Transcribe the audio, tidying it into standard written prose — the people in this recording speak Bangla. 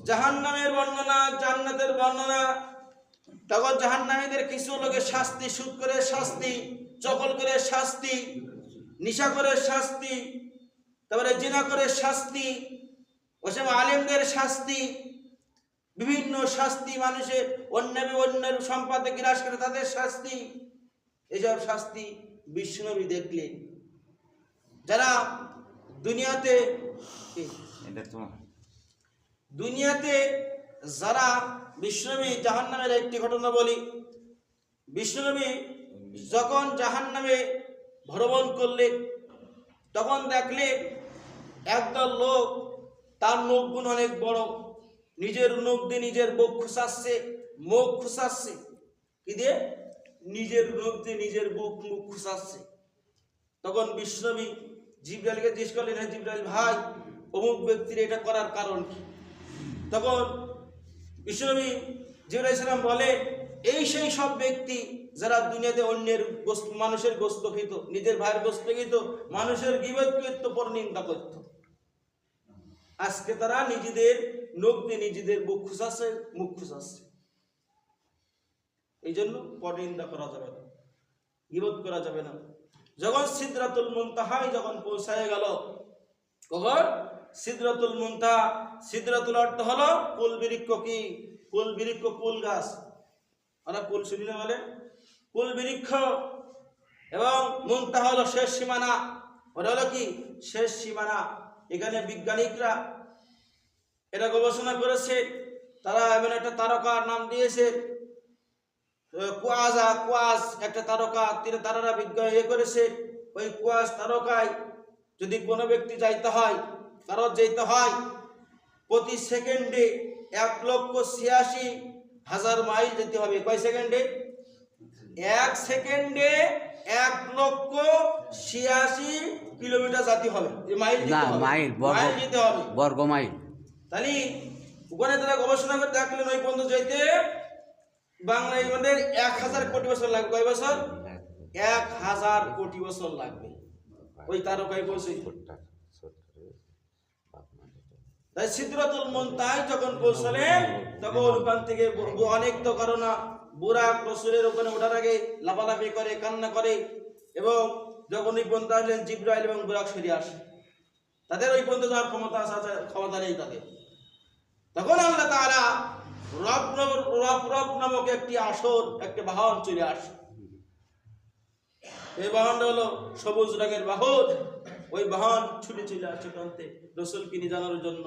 জাহান্নামের বর্ণনা, জান্নাতের বর্ণনা। তখন জাহান্নামীদের কিছু লোকের শাস্তি, সুদ করে শাস্তি, চকল করে শাস্তি, নিশা করে শাস্তি, তারপরে জিনা করে শাস্তি, ওসব আলেমদের শাস্তি, বিভিন্ন শাস্তি, মানুষের অন্যের সম্পদে গ্রাস করে তাদের শাস্তি। এসব শাস্তি বিষ্ণুনবী দেখলেন। যারা দুনিয়াতে যারা বিষ্ণুনবী জাহান্নামের একটি ঘটনা বলি। বিষ্ণুনবী যখন জাহান্নামে ভ্রমণ করলেন তখন দেখলেন একদল লোক, তার নখগুলো অনেক বড়, নিজের নখ দিয়ে নিজের মুখ খুঁচাচ্ছে, মুখ খুঁচাচ্ছে। কি দিয়ে? নিজের নখ দিয়ে নিজের মুখ খুঁচাচ্ছে। তখন বিষ্ণুনবী জিবরাইলকে জিজ্ঞেস করলেন, হ্যাঁ জিবরাইল ভাই, অমুক ব্যক্তির এটা করার কারণ কি? তখন বিষ্ণুনবী জিবরাইল সালাম বলে, এই সেই সব ব্যক্তি যারা দুনিয়াতে অন্যের মানুষের গোশত খেত, নিজের ভাইয়ের গোশত খেত, মানুষের গীবত করত, পরনিন্দা করত। আজকে তারা নিজেদের নখ দিয়ে নিজেদের মুখ খুঁচাচ্ছে। এই জন্য পরনিন্দা করা যাবে না, গীবত করা যাবে না। যখন সিদরাতুল মুনতাহায় যখন পৌঁছায় গেল, কখন সিদরাতুল মুনতাহা, সিদরাতুল অর্থ হলো কুল বৃক্ষ। কি কুল বৃক্ষ? কুল গাছ। আমরা কুল শুনি না বলে? কুল বৃক্ষ। এবং মুনতাহা হলো শেষ সীমানা। ওটা হলো কি? শেষ সীমানা। এখানে বিজ্ঞানিকরা এটা গবেষণা করেছে। তারা এমন একটা তারকার নাম দিয়েছে কুয়াজ, একটা তারকা। তিনি তারারা বিজ্ঞান করেছে। ওই কুয়াজ তারকায় যদি কোনো ব্যক্তি যাইতে হয়, কারো যেতে হয়, প্রতি সেকেন্ডে 1,86,000 মাইল যেতে হবে। কয় সেকেন্ডে? 1 সেকেন্ডে 1,86,000 কিলোমিটার যেতে হবে। মাইল যেতে হবে, বর্গ মাইল। তাহলে ওখানে তারা গবেষণা করে দেখলেন ওই পর্যন্ত যেতে বাংলায় 1000 কোটি বছর লাগবে। কয় বছর? 1000 কোটি বছর লাগবে। ওই তারকায় বলছে। তাই সিদরাতুল মুনতাহায় যখন পৌঁছলেন তখন ওখান থেকে অনেক তো কারণা বুরাক রাসূলের ওখানে ওঠার আগে লাফালাফি করে, কান্না করে। এবং যখন ওই পর্যন্ত আসলেন, জিবরাইল এবং বুরাক সরে আসে। তাদের ওই পর্যন্ত যাওয়ার ক্ষমতা নেই তাদের। তখন আল্লাহ তাআলা রব নামক একটি আসর, একটা বাহন চলে আসে। এই বাহনটা হলো সবুজ রঙের বাহন। ওই বাহন ছুটে চলে আসে প্রান্তে রাসূলকে নিয়ে জানার জন্য।